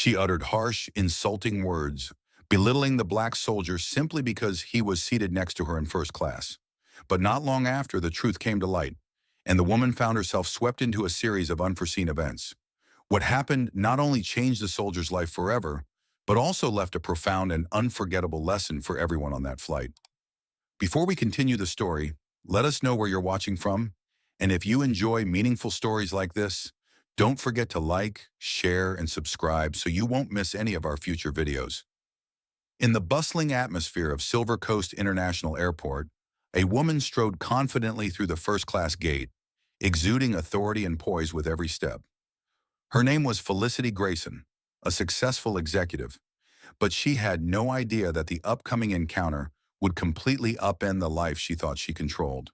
She uttered harsh, insulting words, belittling the black soldier simply because he was seated next to her in first class. But not long after, the truth came to light, and the woman found herself swept into a series of unforeseen events. What happened not only changed the soldier's life forever, but also left a profound and unforgettable lesson for everyone on that flight. Before we continue the story, let us know where you're watching from, and if you enjoy meaningful stories like this, don't forget to like, share, and subscribe so you won't miss any of our future videos. In the bustling atmosphere of Silver Coast International Airport, a woman strode confidently through the first-class gate, exuding authority and poise with every step. Her name was Felicity Grayson, a successful executive, but she had no idea that the upcoming encounter would completely upend the life she thought she controlled.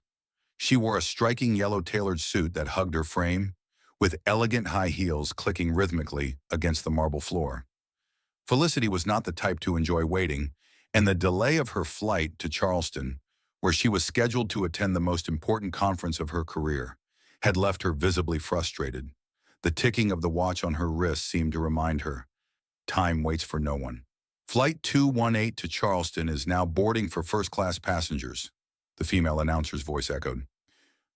She wore a striking yellow tailored suit that hugged her frame, with elegant high heels clicking rhythmically against the marble floor. Felicity was not the type to enjoy waiting, and the delay of her flight to Charleston, where she was scheduled to attend the most important conference of her career, had left her visibly frustrated. The ticking of the watch on her wrist seemed to remind her, time waits for no one. Flight 218 to Charleston is now boarding for first-class passengers, the female announcer's voice echoed.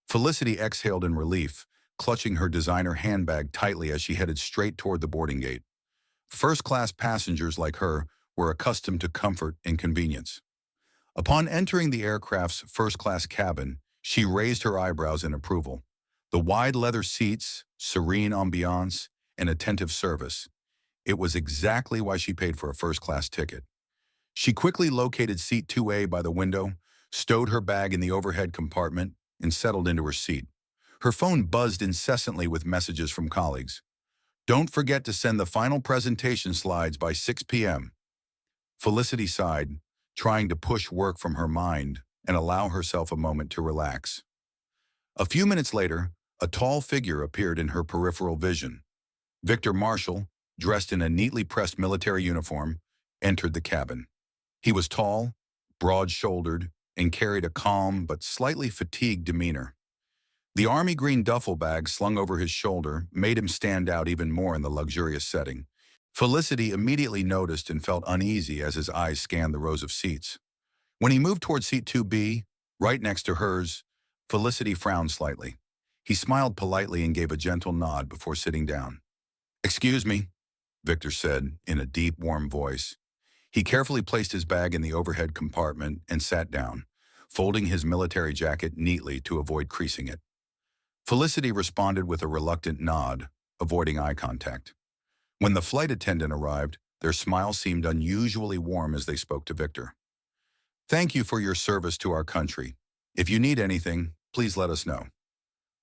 Felicity exhaled in relief, clutching her designer handbag tightly as she headed straight toward the boarding gate. First-class passengers like her were accustomed to comfort and convenience. Upon entering the aircraft's first-class cabin, she raised her eyebrows in approval. The wide leather seats, serene ambiance, and attentive service. It was exactly why she paid for a first-class ticket. She quickly located seat 2A by the window, stowed her bag in the overhead compartment, and settled into her seat. Her phone buzzed incessantly with messages from colleagues. Don't forget to send the final presentation slides by 6 p.m. Felicity sighed, trying to push work from her mind and allow herself a moment to relax. A few minutes later, a tall figure appeared in her peripheral vision. Victor Marshall, dressed in a neatly pressed military uniform, entered the cabin. He was tall, broad-shouldered, and carried a calm but slightly fatigued demeanor. The army green duffel bag slung over his shoulder made him stand out even more in the luxurious setting. Felicity immediately noticed and felt uneasy as his eyes scanned the rows of seats. When he moved toward seat 2B, right next to hers, Felicity frowned slightly. He smiled politely and gave a gentle nod before sitting down. "Excuse me," Victor said in a deep, warm voice. He carefully placed his bag in the overhead compartment and sat down, folding his military jacket neatly to avoid creasing it. Felicity responded with a reluctant nod, avoiding eye contact. When the flight attendant arrived, their smile seemed unusually warm as they spoke to Victor. "Thank you for your service to our country. If you need anything, please let us know."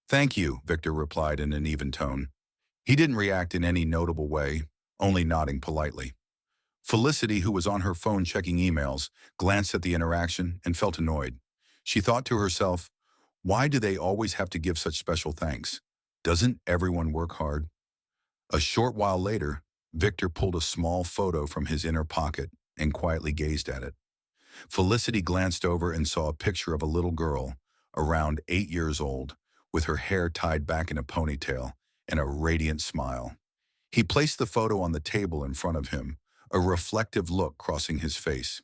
"Thank you," Victor replied in an even tone. He didn't react in any notable way, only nodding politely. Felicity, who was on her phone checking emails, glanced at the interaction and felt annoyed. She thought to herself, why do they always have to give such special thanks? Doesn't everyone work hard? A short while later, Victor pulled a small photo from his inner pocket and quietly gazed at it. Felicity glanced over and saw a picture of a little girl, around 8 years old, with her hair tied back in a ponytail and a radiant smile. He placed the photo on the table in front of him, a reflective look crossing his face.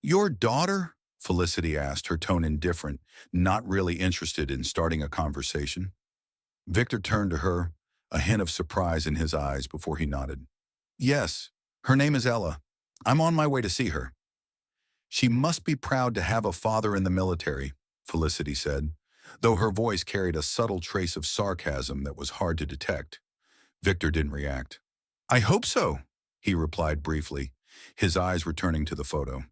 "Your daughter?" Felicity asked, her tone indifferent, not really interested in starting a conversation. Victor turned to her, a hint of surprise in his eyes before he nodded. "Yes, her name is Ella. I'm on my way to see her." "She must be proud to have a father in the military," Felicity said, though her voice carried a subtle trace of sarcasm that was hard to detect. Victor didn't react. "I hope so," he replied briefly, his eyes returning to the photo.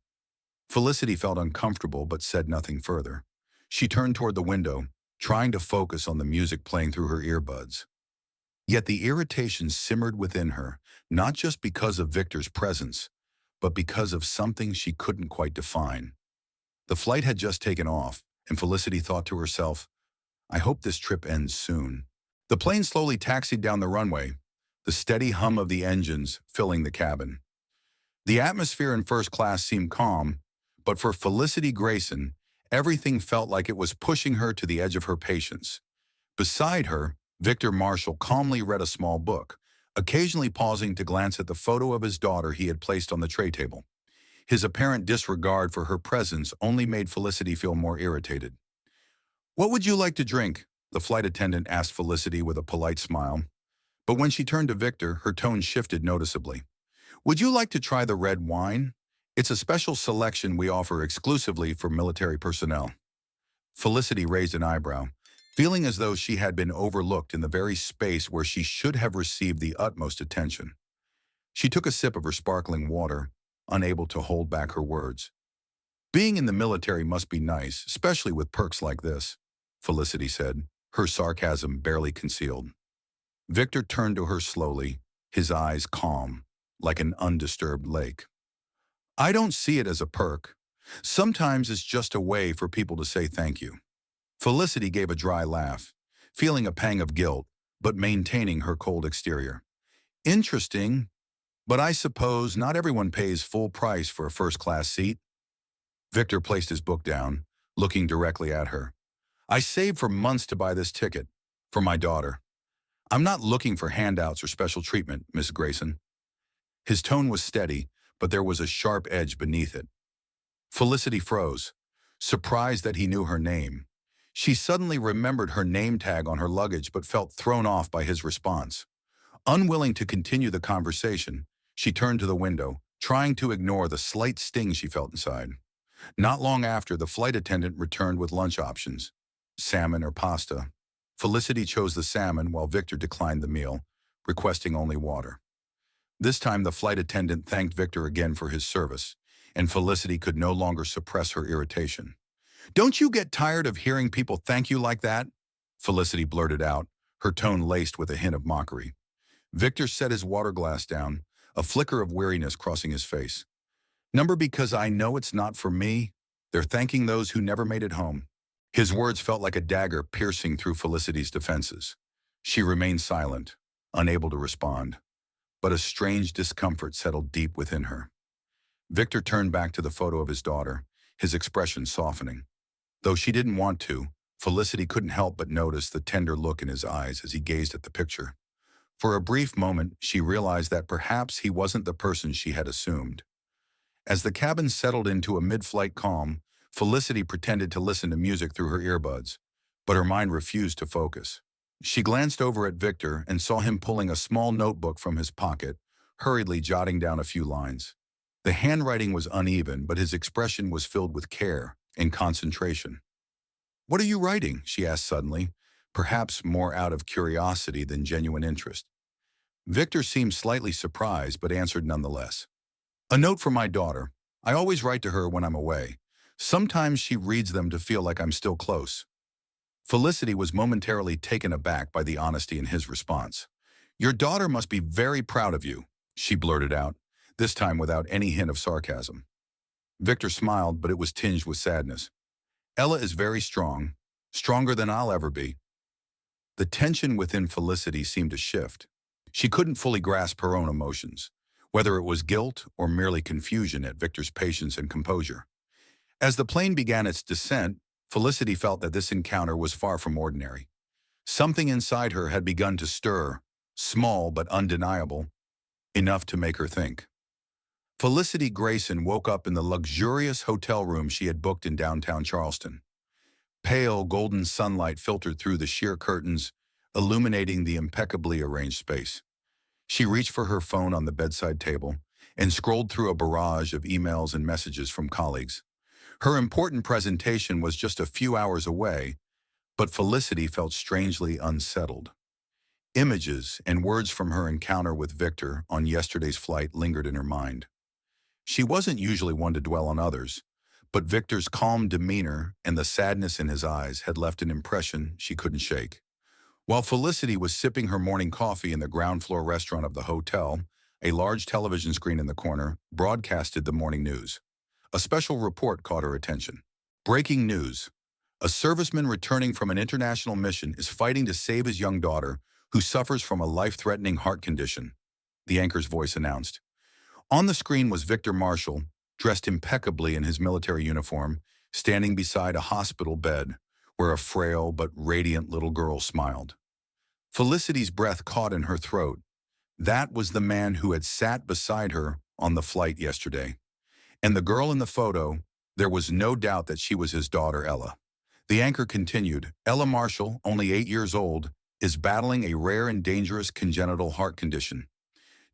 Felicity felt uncomfortable but said nothing further. She turned toward the window, trying to focus on the music playing through her earbuds. Yet the irritation simmered within her, not just because of Victor's presence, but because of something she couldn't quite define. The flight had just taken off, and Felicity thought to herself, I hope this trip ends soon. The plane slowly taxied down the runway, the steady hum of the engines filling the cabin. The atmosphere in first class seemed calm, but for Felicity Grayson, everything felt like it was pushing her to the edge of her patience. Beside her, Victor Marshall calmly read a small book, occasionally pausing to glance at the photo of his daughter he had placed on the tray table. His apparent disregard for her presence only made Felicity feel more irritated. "What would you like to drink?" the flight attendant asked Felicity with a polite smile. But when she turned to Victor, her tone shifted noticeably. "Would you like to try the red wine? It's a special selection we offer exclusively for military personnel." Felicity raised an eyebrow, feeling as though she had been overlooked in the very space where she should have received the utmost attention. She took a sip of her sparkling water, unable to hold back her words. "Being in the military must be nice, especially with perks like this," Felicity said, her sarcasm barely concealed. Victor turned to her slowly, his eyes calm, like an undisturbed lake. "I don't see it as a perk. Sometimes it's just a way for people to say thank you." Felicity gave a dry laugh, feeling a pang of guilt, but maintaining her cold exterior. "Interesting, but I suppose not everyone pays full price for a first-class seat." Victor placed his book down, looking directly at her. "I saved for months to buy this ticket, for my daughter. I'm not looking for handouts or special treatment, Miss Grayson." His tone was steady, but there was a sharp edge beneath it. Felicity froze, surprised that he knew her name. She suddenly remembered her name tag on her luggage but felt thrown off by his response. Unwilling to continue the conversation, she turned to the window, trying to ignore the slight sting she felt inside. Not long after, the flight attendant returned with lunch options: salmon or pasta. Felicity chose the salmon while Victor declined the meal, requesting only water. This time, the flight attendant thanked Victor again for his service, and Felicity could no longer suppress her irritation. "Don't you get tired of hearing people thank you like that?" Felicity blurted out, her tone laced with a hint of mockery. Victor set his water glass down, a flicker of weariness crossing his face. "Number because I know it's not for me. They're thanking those who never made it home." His words felt like a dagger piercing through Felicity's defenses. She remained silent, unable to respond, but a strange discomfort settled deep within her. Victor turned back to the photo of his daughter, his expression softening. Though she didn't want to, Felicity couldn't help but notice the tender look in his eyes as he gazed at the picture. For a brief moment, she realized that perhaps he wasn't the person she had assumed. As the cabin settled into a mid-flight calm, Felicity pretended to listen to music through her earbuds, but her mind refused to focus. She glanced over at Victor and saw him pulling a small notebook from his pocket, hurriedly jotting down a few lines. The handwriting was uneven, but his expression was filled with care and concentration. "What are you writing?" she asked suddenly, perhaps more out of curiosity than genuine interest. Victor seemed slightly surprised, but answered nonetheless. "A note for my daughter. I always write to her when I'm away. Sometimes she reads them to feel like I'm still close." Felicity was momentarily taken aback by the honesty in his response. "Your daughter must be very proud of you," she blurted out, this time without any hint of sarcasm. Victor smiled, but it was tinged with sadness. "Ella is very strong, stronger than I'll ever be." The tension within Felicity seemed to shift. She couldn't fully grasp her own emotions, whether it was guilt or merely confusion at Victor's patience and composure. As the plane began its descent, Felicity felt that this encounter was far from ordinary. Something inside her had begun to stir, small but undeniable, enough to make her think. Felicity Grayson woke up in the luxurious hotel room she had booked in downtown Charleston. Pale golden sunlight filtered through the sheer curtains, illuminating the impeccably arranged space. She reached for her phone on the bedside table and scrolled through a barrage of emails and messages from colleagues. Her important presentation was just a few hours away, but Felicity felt strangely unsettled. Images and words from her encounter with Victor on yesterday's flight lingered in her mind. She wasn't usually one to dwell on others, but Victor's calm demeanor and the sadness in his eyes had left an impression she couldn't shake. While Felicity was sipping her morning coffee in the ground floor restaurant of the hotel, a large television screen in the corner broadcasted the morning news. A special report caught her attention. Breaking news. A serviceman returning from an international mission is fighting to save his young daughter, who suffers from a life-threatening heart condition, the anchor's voice announced. On the screen was Victor Marshall, dressed impeccably in his military uniform, standing beside a hospital bed where a frail but radiant little girl smiled. Felicity's breath caught in her throat, That was the man who had sat beside her on the flight yesterday. And the girl in the photo, there was no doubt that she was his daughter, Ella. The anchor continued, Ella Marshall, only 8 years old, is battling a rare and dangerous congenital heart condition.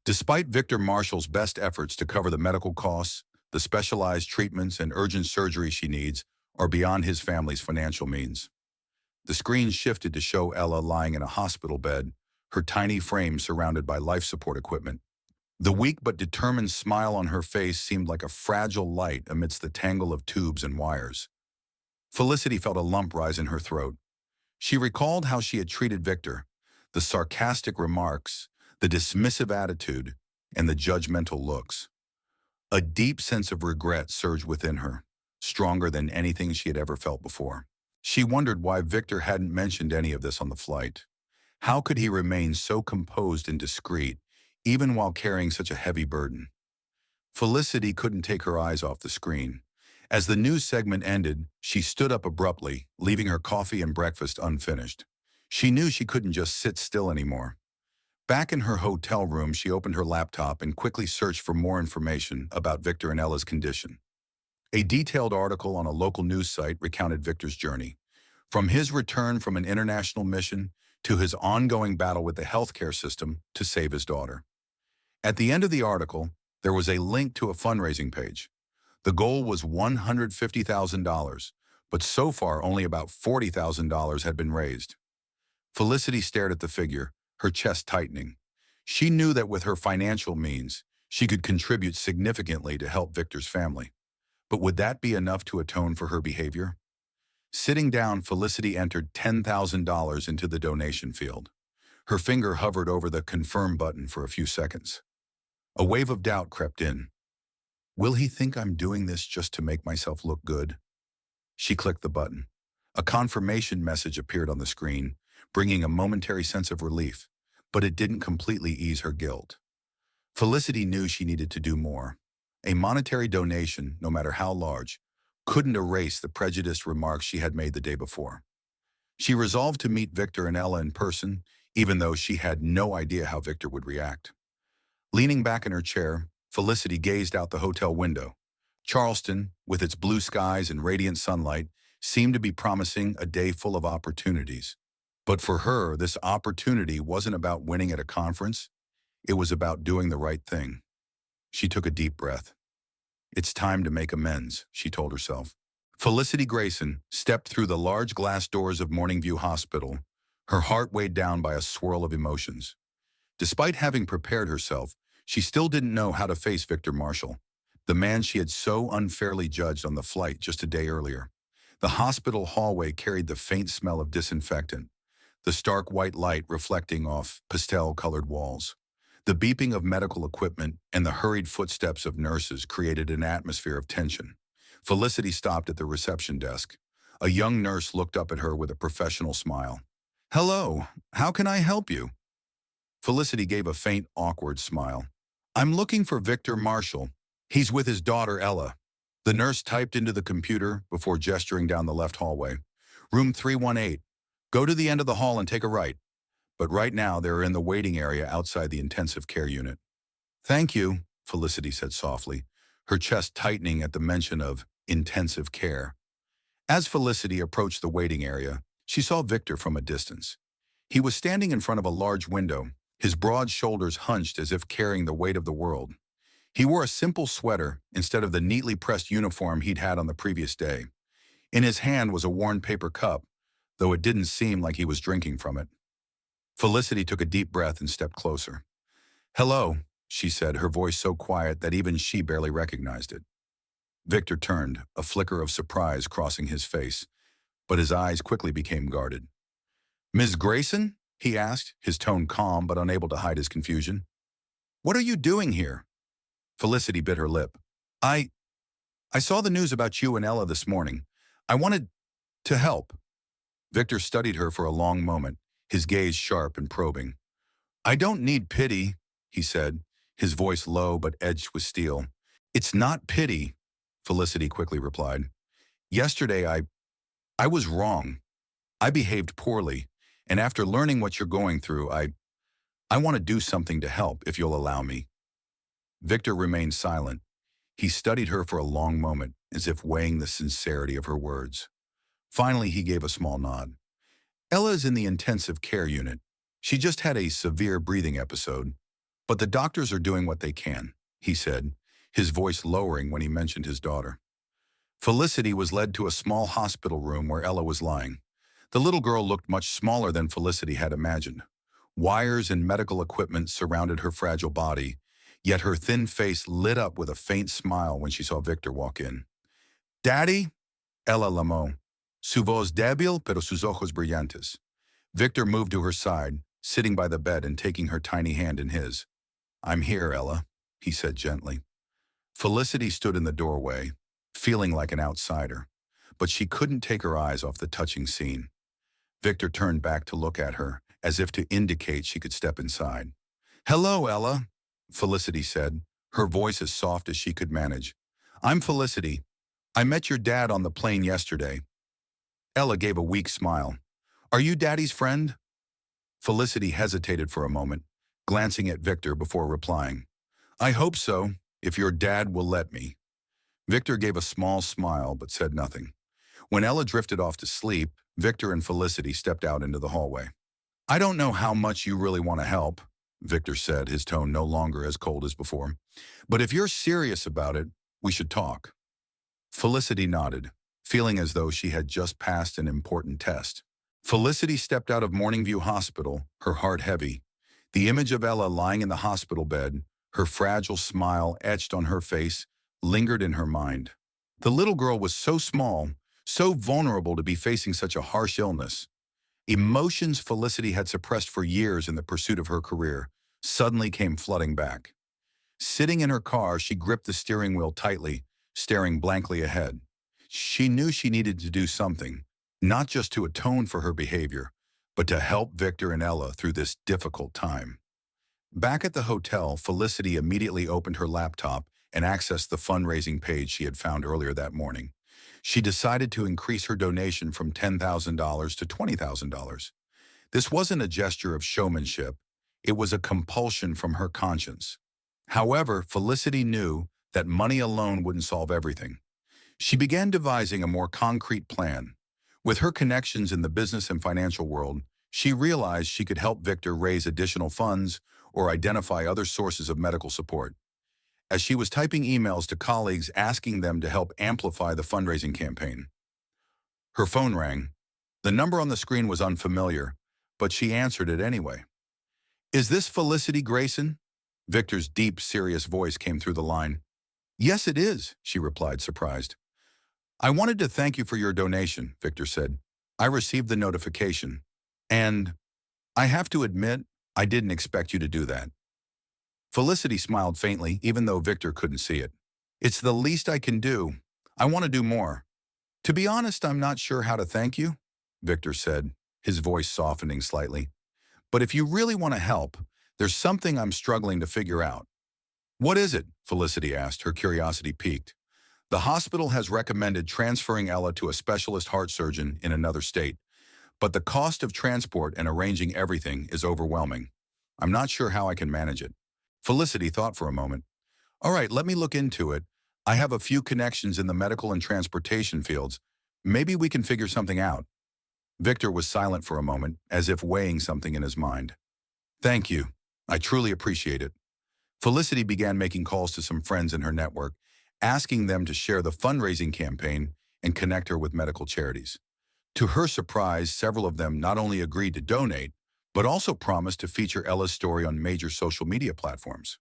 Despite Victor Marshall's best efforts to cover the medical costs, the specialized treatments and urgent surgery she needs are beyond his family's financial means. The screen shifted to show Ella lying in a hospital bed, her tiny frame surrounded by life support equipment. The weak but determined smile on her face seemed like a fragile light amidst the tangle of tubes and wires. Felicity felt a lump rise in her throat. She recalled how she had treated Victor, the sarcastic remarks, the dismissive attitude, and the judgmental looks. A deep sense of regret surged within her, stronger than anything she had ever felt before. She wondered why Victor hadn't mentioned any of this on the flight. How could he remain so composed and discreet, even while carrying such a heavy burden? Felicity couldn't take her eyes off the screen. As the news segment ended, she stood up abruptly, leaving her coffee and breakfast unfinished. She knew she couldn't just sit still anymore. Back in her hotel room, she opened her laptop and quickly searched for more information about Victor and Ella's condition. A detailed article on a local news site recounted Victor's journey, from his return from an international mission to his ongoing battle with the healthcare system to save his daughter. At the end of the article, there was a link to a fundraising page. The goal was $150,000, but so far only about $40,000 had been raised. Felicity stared at the figure, her chest tightening. She knew that with her financial means, she could contribute significantly to help Victor's family. But would that be enough to atone for her behavior? Sitting down, Felicity entered $10,000 into the donation field. Her finger hovered over the confirm button for a few seconds. A wave of doubt crept in. Will he think I'm doing this just to make myself look good? She clicked the button. A confirmation message appeared on the screen, bringing a momentary sense of relief, but it didn't completely ease her guilt. Felicity knew she needed to do more. A monetary donation, no matter how large, couldn't erase the prejudiced remarks she had made the day before. She resolved to meet Victor and Ella in person, even though she had no idea how Victor would react. Leaning back in her chair, Felicity gazed out the hotel window. Charleston, with its blue skies and radiant sunlight, seemed to be promising a day full of opportunities. But for her, this opportunity wasn't about winning at a conference. It was about doing the right thing. She took a deep breath. It's time to make amends, she told herself. Felicity Grayson stepped through the large glass doors of Morning View Hospital, her heart weighed down by a swirl of emotions. Despite having prepared herself, she still didn't know how to face Victor Marshall, the man she had so unfairly judged on the flight just a day earlier. The hospital hallway carried the faint smell of disinfectant, the stark white light reflecting off pastel-colored walls. The beeping of medical equipment and the hurried footsteps of nurses created an atmosphere of tension. Felicity stopped at the reception desk. A young nurse looked up at her with a professional smile. "Hello, how can I help you?" Felicity gave a faint, awkward smile. "I'm looking for Victor Marshall. He's with his daughter, Ella." The nurse typed into the computer before gesturing down the left hallway. "Room 318. Go to the end of the hall and take a right. But right now they're in the waiting area outside the intensive care unit." "Thank you," Felicity said softly, her chest tightening at the mention of intensive care. As Felicity approached the waiting area, she saw Victor from a distance. He was standing in front of a large window, his broad shoulders hunched as if carrying the weight of the world. He wore a simple sweater instead of the neatly pressed uniform he'd had on the previous day. In his hand was a worn paper cup, though it didn't seem like he was drinking from it. Felicity took a deep breath and stepped closer. "Hello," she said, her voice so quiet that even she barely recognized it. Victor turned, a flicker of surprise crossing his face, but his eyes quickly became guarded. "Ms. Grayson?" he asked, his tone calm but unable to hide his confusion. "What are you doing here?" Felicity bit her lip. I saw the news about you and Ella this morning. I wanted to help." Victor studied her for a long moment, his gaze sharp and probing. "I don't need pity," he said, his voice low but edged with steel. "It's not pity," Felicity quickly replied. "Yesterday I was wrong. I behaved poorly, and after learning what you're going through, I want to do something to help if you'll allow me. Victor remained silent. He studied her for a long moment, as if weighing the sincerity of her words. Finally, he gave a small nod. Ella is in the intensive care unit. She just had a severe breathing episode, but the doctors are doing what they can, he said, his voice lowering when he mentioned his daughter. Felicity was led to a small hospital room where Ella was lying. The little girl looked much smaller than Felicity had imagined. Wires and medical equipment surrounded her fragile body, yet her thin face lit up with a faint smile when she saw Victor walk in. Daddy? Ella llamó. Su voz débil, pero sus ojos brillantes. Victor moved to her side, sitting by the bed and taking her tiny hand in his. I'm here, Ella, he said gently. Felicity stood in the doorway, feeling like an outsider, but she couldn't take her eyes off the touching scene. Victor turned back to look at her, as if to indicate she could step inside. Hello, Ella, Felicity said, her voice as soft as she could manage. I'm Felicity. I met your dad on the plane yesterday. Ella gave a weak smile. Are you Daddy's friend? Felicity hesitated for a moment, glancing at Victor before replying. I hope so, if your dad will let me. Victor gave a small smile but said nothing. When Ella drifted off to sleep, Victor and Felicity stepped out into the hallway. I don't know how much you really want to help, Victor said, his tone no longer as cold as before. But if you're serious about it, we should talk. Felicity nodded, feeling as though she had just passed an important test. Felicity stepped out of Morningview Hospital, her heart heavy. The image of Ella lying in the hospital bed, her fragile smile etched on her face, lingered in her mind. The little girl was so small, so vulnerable to be facing such a harsh illness. Emotions Felicity had suppressed for years in the pursuit of her career suddenly came flooding back. Sitting in her car, she gripped the steering wheel tightly, staring blankly ahead. She knew she needed to do something, not just to atone for her behavior, but to help Victor and Ella through this difficult time. Back at the hotel, Felicity immediately opened her laptop and accessed the fundraising page she had found earlier that morning. She decided to increase her donation from $10,000 to $20,000. This wasn't a gesture of showmanship. It was a compulsion from her conscience. However, Felicity knew that money alone wouldn't solve everything. She began devising a more concrete plan. With her connections in the business and financial world, she realized she could help Victor raise additional funds or identify other sources of medical support. As she was typing emails to colleagues asking them to help amplify the fundraising campaign, her phone rang. The number on the screen was unfamiliar, but she answered it anyway. Is this Felicity Grayson? Victor's deep, serious voice came through the line. Yes, it is, she replied, surprised. I wanted to thank you for your donation, Victor said. I received the notification, and I have to admit, I didn't expect you to do that. Felicity smiled faintly, even though Victor couldn't see it. It's the least I can do. I want to do more. To be honest, I'm not sure how to thank you, Victor said, his voice softening slightly. But if you really want to help, there's something I'm struggling to figure out. What is it? Felicity asked, her curiosity piqued. The hospital has recommended transferring Ella to a specialist heart surgeon in another state, but the cost of transport and arranging everything is overwhelming. I'm not sure how I can manage it. Felicity thought for a moment. All right, let me look into it. I have a few connections in the medical and transportation fields. Maybe we can figure something out. Victor was silent for a moment, as if weighing something in his mind. Thank you. I truly appreciate it. Felicity began making calls to some friends in her network, asking them to share the fundraising campaign and connect her with medical charities. To her surprise, several of them not only agreed to donate, but also promised to feature Ella's story on major social media platforms.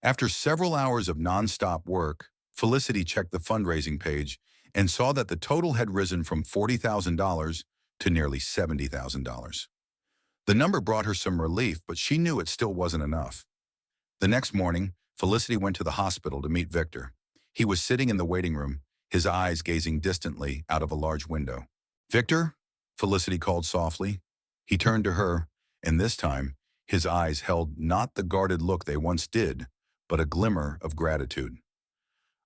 After several hours of nonstop work, Felicity checked the fundraising page and saw that the total had risen from $40,000 to nearly $70,000. The number brought her some relief, but she knew it still wasn't enough. The next morning, Felicity went to the hospital to meet Victor. He was sitting in the waiting room, his eyes gazing distantly out of a large window. Victor? Felicity called softly. He turned to her, and this time, his eyes held not the guarded look they once did, but a glimmer of gratitude.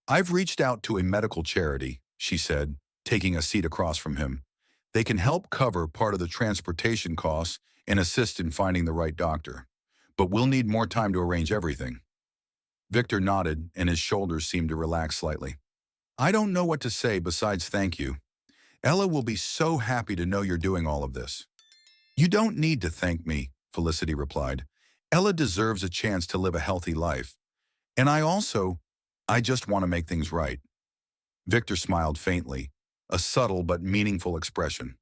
I've reached out to a medical charity, she said, taking a seat across from him. They can help cover part of the transportation costs and assist in finding the right doctor. but we'll need more time to arrange everything. Victor nodded, and his shoulders seemed to relax slightly. I don't know what to say besides thank you. Ella will be so happy to know you're doing all of this. You don't need to thank me, Felicity replied. Ella deserves a chance to live a healthy life. And I just want to make things right. Victor smiled faintly, a subtle but meaningful expression.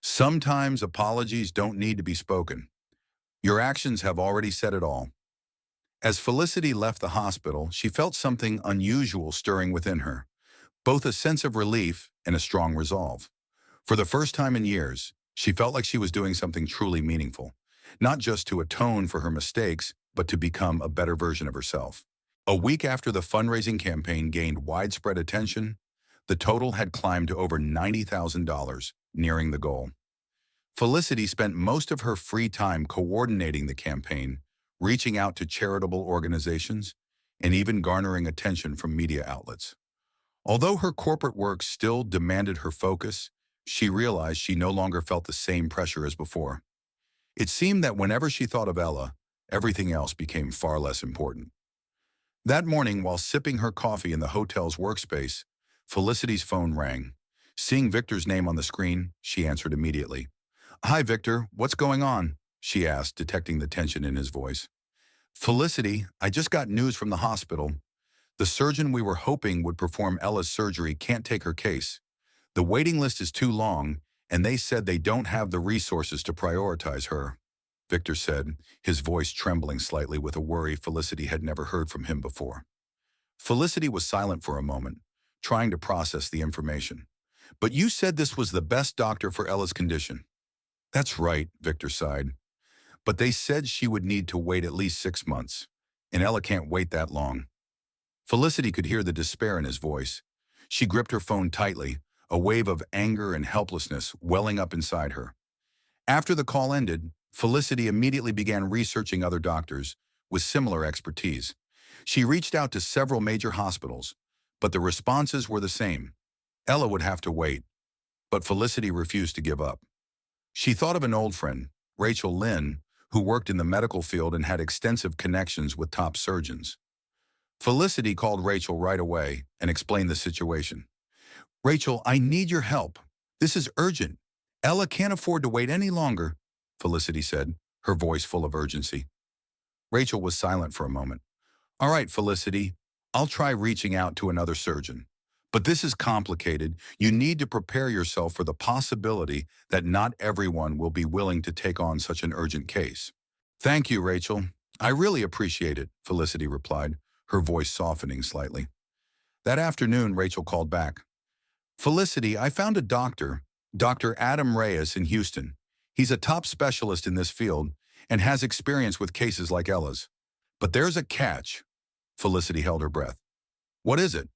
Sometimes apologies don't need to be spoken. Your actions have already said it all. As Felicity left the hospital, she felt something unusual stirring within her, both a sense of relief and a strong resolve. For the first time in years, she felt like she was doing something truly meaningful, not just to atone for her mistakes, but to become a better version of herself. A week after the fundraising campaign gained widespread attention, the total had climbed to over $90,000, nearing the goal. Felicity spent most of her free time coordinating the campaign, reaching out to charitable organizations, and even garnering attention from media outlets. Although her corporate work still demanded her focus, she realized she no longer felt the same pressure as before. It seemed that whenever she thought of Ella, everything else became far less important. That morning, while sipping her coffee in the hotel's workspace, Felicity's phone rang. Seeing Victor's name on the screen, she answered immediately. Hi, Victor. What's going on? She asked, detecting the tension in his voice. Felicity, I just got news from the hospital. The surgeon we were hoping would perform Ella's surgery can't take her case. The waiting list is too long, and they said they don't have the resources to prioritize her, Victor said, his voice trembling slightly with a worry Felicity had never heard from him before. Felicity was silent for a moment, trying to process the information. But you said this was the best doctor for Ella's condition. That's right, Victor sighed. But they said she would need to wait at least 6 months, and Ella can't wait that long. Felicity could hear the despair in his voice. She gripped her phone tightly, a wave of anger and helplessness welling up inside her. After the call ended, Felicity immediately began researching other doctors with similar expertise. She reached out to several major hospitals, but the responses were the same. Ella would have to wait, but Felicity refused to give up. She thought of an old friend, Rachel Lynn, who worked in the medical field and had extensive connections with top surgeons. Felicity called Rachel right away and explained the situation. Rachel, I need your help. This is urgent. Ella can't afford to wait any longer, Felicity said, her voice full of urgency. Rachel was silent for a moment. All right, Felicity, I'll try reaching out to another surgeon. But this is complicated. You need to prepare yourself for the possibility that not everyone will be willing to take on such an urgent case. Thank you, Rachel. I really appreciate it, Felicity replied, her voice softening slightly. That afternoon, Rachel called back. Felicity, I found a doctor, Dr. Adam Reyes in Houston. He's a top specialist in this field and has experience with cases like Ella's. But there's a catch. Felicity held her breath. What is it?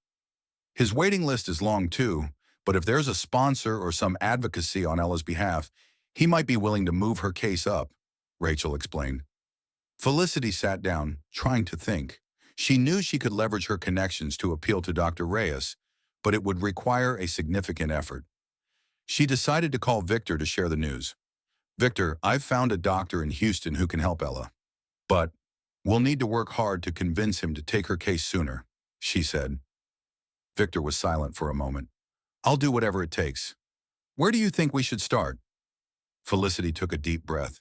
His waiting list is long too, but if there's a sponsor or some advocacy on Ella's behalf, he might be willing to move her case up, Rachel explained. Felicity sat down, trying to think. She knew she could leverage her connections to appeal to Dr. Reyes, but it would require a significant effort. She decided to call Victor to share the news. Victor, I've found a doctor in Houston who can help Ella. But we'll need to work hard to convince him to take her case sooner, she said. Victor was silent for a moment. I'll do whatever it takes. Where do you think we should start? Felicity took a deep breath.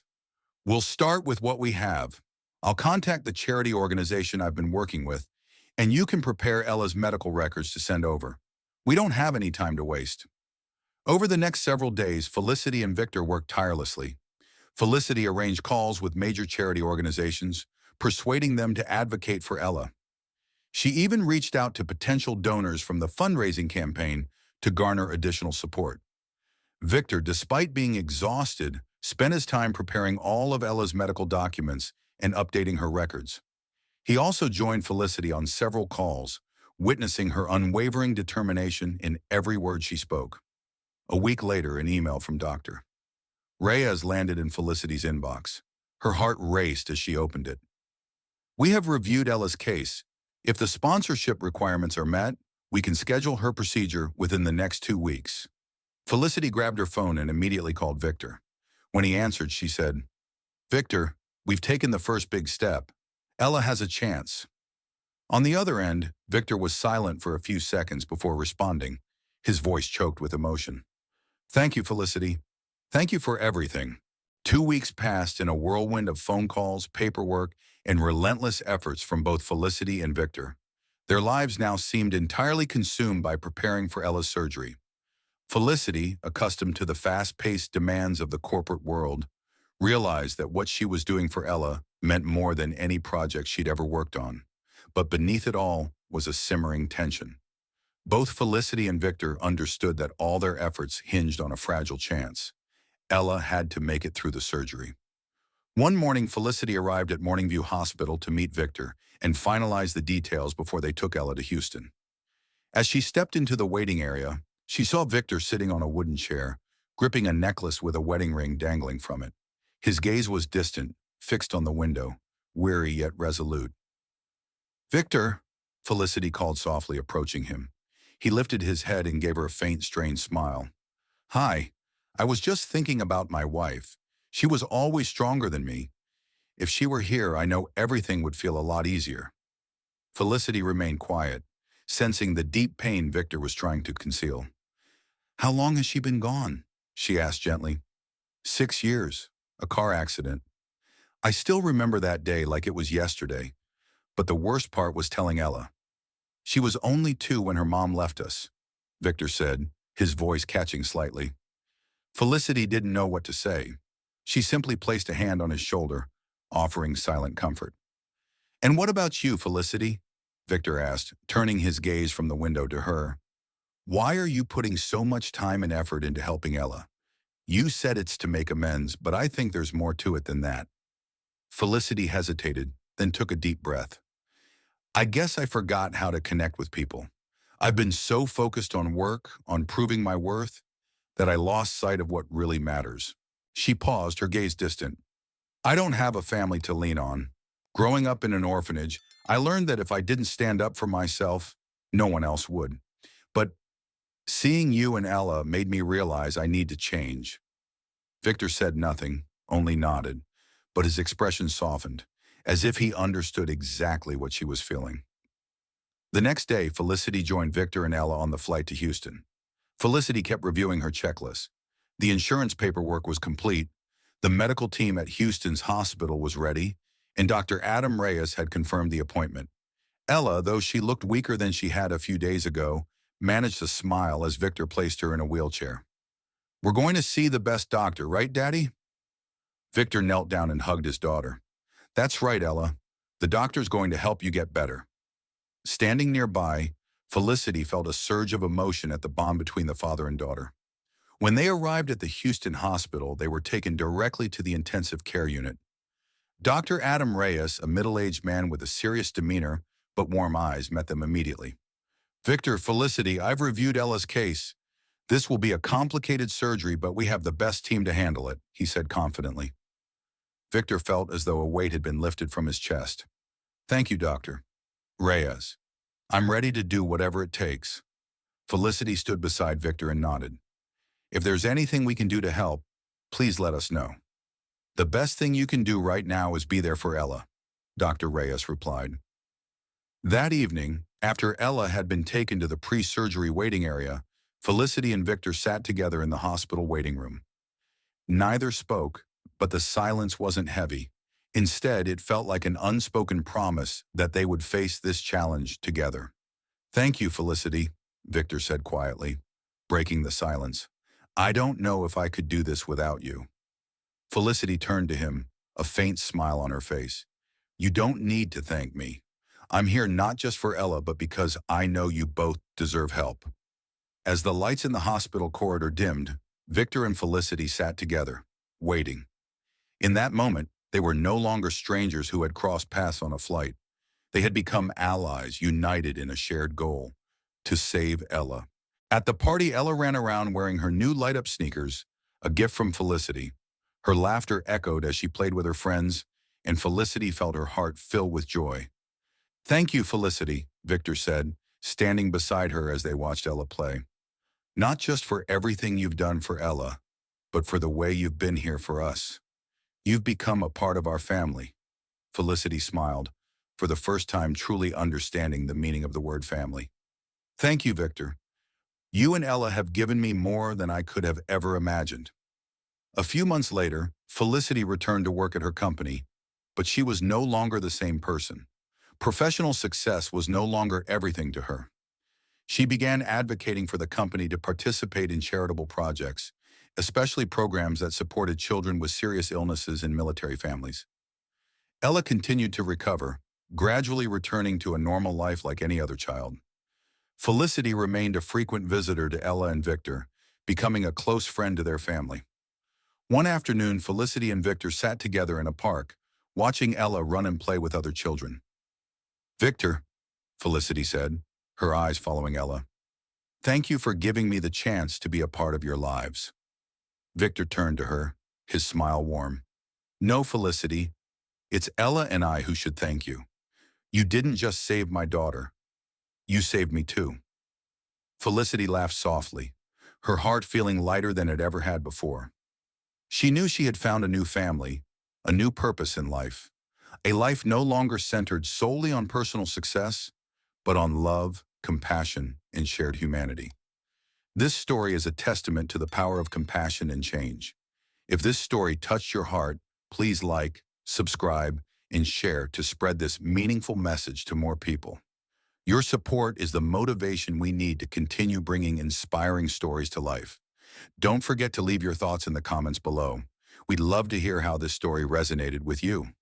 We'll start with what we have. I'll contact the charity organization I've been working with, and you can prepare Ella's medical records to send over. We don't have any time to waste. Over the next several days, Felicity and Victor worked tirelessly. Felicity arranged calls with major charity organizations, persuading them to advocate for Ella. She even reached out to potential donors from the fundraising campaign to garner additional support. Victor, despite being exhausted, spent his time preparing all of Ella's medical documents and updating her records. He also joined Felicity on several calls, witnessing her unwavering determination in every word she spoke. A week later, an email from Dr. Reyes landed in Felicity's inbox. Her heart raced as she opened it. We have reviewed Ella's case. If the sponsorship requirements are met, we can schedule her procedure within the next 2 weeks. Felicity grabbed her phone and immediately called Victor. When he answered, she said, Victor, We've taken the first big step. Ella has a chance. On the other end, Victor was silent for a few seconds before responding, his voice choked with emotion. Thank you, Felicity. Thank you for everything. 2 weeks passed in a whirlwind of phone calls, paperwork, and relentless efforts from both Felicity and Victor. Their lives now seemed entirely consumed by preparing for Ella's surgery. Felicity, accustomed to the fast-paced demands of the corporate world, realized that what she was doing for Ella meant more than any project she'd ever worked on. But beneath it all was a simmering tension. Both Felicity and Victor understood that all their efforts hinged on a fragile chance. Ella had to make it through the surgery. One morning, Felicity arrived at Morningview Hospital to meet Victor and finalize the details before they took Ella to Houston. As she stepped into the waiting area, she saw Victor sitting on a wooden chair, gripping a necklace with a wedding ring dangling from it. His gaze was distant, fixed on the window, weary yet resolute. Victor, Felicity called softly, approaching him. He lifted his head and gave her a faint, strained smile. Hi, I was just thinking about my wife. She was always stronger than me. If she were here, I know everything would feel a lot easier. Felicity remained quiet, sensing the deep pain Victor was trying to conceal. How long has she been gone? She asked gently. 6 years, a car accident. I still remember that day like it was yesterday, but the worst part was telling Ella. She was only 2 when her mom left us, Victor said, his voice catching slightly. Felicity didn't know what to say. She simply placed a hand on his shoulder, offering silent comfort. And what about you, Felicity? Victor asked, turning his gaze from the window to her. Why are you putting so much time and effort into helping Ella? You said it's to make amends, but I think there's more to it than that. Felicity hesitated, then took a deep breath. I guess I forgot how to connect with people. I've been so focused on work, on proving my worth, that I lost sight of what really matters. She paused, her gaze distant. I don't have a family to lean on. Growing up in an orphanage, I learned that if I didn't stand up for myself, no one else would. But seeing you and Ella made me realize I need to change. Victor said nothing, only nodded, but his expression softened, as if he understood exactly what she was feeling. The next day, Felicity joined Victor and Ella on the flight to Houston. Felicity kept reviewing her checklist. The insurance paperwork was complete, the medical team at Houston's hospital was ready, and Dr. Adam Reyes had confirmed the appointment. Ella, though she looked weaker than she had a few days ago, managed to smile as Victor placed her in a wheelchair. We're going to see the best doctor, right, Daddy? Victor knelt down and hugged his daughter. That's right, Ella. The doctor's going to help you get better. Standing nearby, Felicity felt a surge of emotion at the bond between the father and daughter. When they arrived at the Houston hospital, they were taken directly to the intensive care unit. Dr. Adam Reyes, a middle-aged man with a serious demeanor but warm eyes, met them immediately. Victor, Felicity, I've reviewed Ella's case. This will be a complicated surgery, but we have the best team to handle it, he said confidently. Victor felt as though a weight had been lifted from his chest. Thank you, Dr. Reyes. I'm ready to do whatever it takes. Felicity stood beside Victor and nodded. If there's anything we can do to help, please let us know. The best thing you can do right now is be there for Ella, Dr. Reyes replied. That evening, after Ella had been taken to the pre-surgery waiting area, Felicity and Victor sat together in the hospital waiting room. Neither spoke, but the silence wasn't heavy. Instead, it felt like an unspoken promise that they would face this challenge together. Thank you, Felicity, Victor said quietly, breaking the silence. I don't know if I could do this without you. Felicity turned to him, a faint smile on her face. You don't need to thank me. I'm here not just for Ella, but because I know you both deserve help. As the lights in the hospital corridor dimmed, Victor and Felicity sat together, waiting. In that moment, they were no longer strangers who had crossed paths on a flight. They had become allies, united in a shared goal, to save Ella. At the party, Ella ran around wearing her new light-up sneakers, a gift from Felicity. Her laughter echoed as she played with her friends, and Felicity felt her heart fill with joy. Thank you, Felicity, Victor said, standing beside her as they watched Ella play. Not just for everything you've done for Ella, but for the way you've been here for us. You've become a part of our family. Felicity smiled, for the first time truly understanding the meaning of the word family. Thank you, Victor. You and Ella have given me more than I could have ever imagined. A few months later, Felicity returned to work at her company, but she was no longer the same person. Professional success was no longer everything to her. She began advocating for the company to participate in charitable projects, especially programs that supported children with serious illnesses and military families. Ella continued to recover, gradually returning to a normal life like any other child. Felicity remained a frequent visitor to Ella and Victor, becoming a close friend to their family. One afternoon, Felicity and Victor sat together in a park, watching Ella run and play with other children. "Victor," Felicity said, her eyes following Ella, "thank you for giving me the chance to be a part of your lives." Victor turned to her, his smile warm. "No, Felicity, it's Ella and I who should thank you. You didn't just save my daughter. You saved me too." Felicity laughed softly, her heart feeling lighter than it ever had before. She knew she had found a new family, a new purpose in life, a life no longer centered solely on personal success, but on love, compassion, and shared humanity. This story is a testament to the power of compassion and change. If this story touched your heart, please like, subscribe, and share to spread this meaningful message to more people. Your support is the motivation we need to continue bringing inspiring stories to life. Don't forget to leave your thoughts in the comments below. We'd love to hear how this story resonated with you.